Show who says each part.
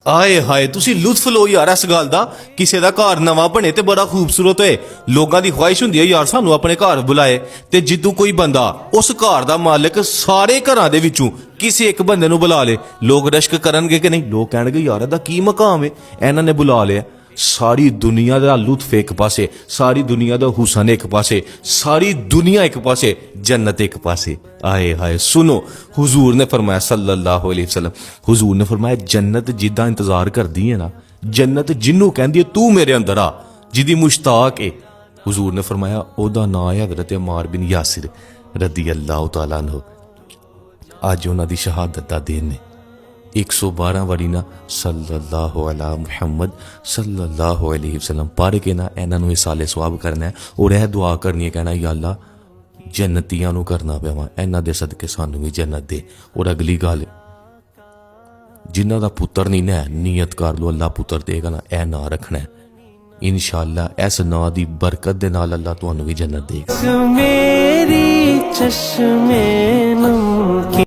Speaker 1: ਆਏ ਹਾਏ ਤੁਸੀਂ ਲੁਤਫ ਲਓ ਯਾਰ ਇਸ ਗੱਲ ਦਾ। ਕਿਸੇ ਦਾ ਘਰ ਨਵਾਂ ਬਣੇ ਤੇ ਬੜਾ ਖੂਬਸੂਰਤ ਹੋਏ, ਲੋਕਾਂ ਦੀ ਖੁਆਇਸ਼ ਹੁੰਦੀ ਹੈ ਯਾਰ ਸਾਨੂੰ ਆਪਣੇ ਘਰ ਬੁਲਾਏ। ਤੇ ਜਿੱਦੂ ਕੋਈ ਬੰਦਾ ਉਸ ਘਰ ਦਾ ਮਾਲਕ ਸਾਰੇ ਘਰਾਂ ਦੇ ਵਿੱਚੋਂ ਕਿਸੇ ਇੱਕ ਬੰਦੇ ਨੂੰ ਬੁਲਾ ਲੇ, ਲੋਕ ਰਸ਼ਕ ਕਰਨਗੇ ਕਿ ਨਹੀਂ? ਲੋਕ ਕਹਿਣਗੇ ਯਾਰ ਇਹਦਾ ਕੀ ਮਕਾਮ ਹੈ, ਇਹਨਾਂ ਨੇ ਬੁਲਾ ਲਿਆ। ਸਾਰੀ ਦੁਨੀਆ ਦਾ ਲੁਤਫ ਇੱਕ ਪਾਸੇ, ਸਾਰੀ ਦੁਨੀਆ ਦਾ ਹੁਸਨ ਇੱਕ ਪਾਸੇ, ਸਾਰੀ ਦੁਨੀਆ ਇੱਕ ਪਾਸੇ, जन्नत एक पासे। आए हाय सुनो, हुजूर ने फरमाया सल्लल्लाहु अलैहि वसल्लम, हुजूर ने फरमाया जन्नत जिदा इंतजार करदी है ना, जन्नत जिन्नू कहंदी है तू मेरे अंदर आ, जिदी मुश्ताक है, हुजूर ने फरमाया ओदा नाम है हजरत अम्मार बिन यासिर रदी अल्लाह तआला अन्हु। अज उन्हां दी शहादत दा दिन है। 112 वारी ना सल्लल्लाहु अला मुहम्मद सल्लल्लाहु अलैहि वसल्लम पढ़ के ना इन्हां नूं इसाले सवाब करना है और यह दुआ करनी है, कहना या अल्लाह जन्नतियां नूं करना पिया इन्हां दे सदके सानूं भी जन्नत दे। और अगली गल, जिन्हां दा पुत्तर नहीं ना नीयत कर लो अल्लाह पुत्तर देगा ना, ऐ ना रखना है इंशाअल्लाह इस नां दी बरकत दे नाल अल्लाह तुहानूं भी जन्नत देगा।
Speaker 2: मेरी चश्मे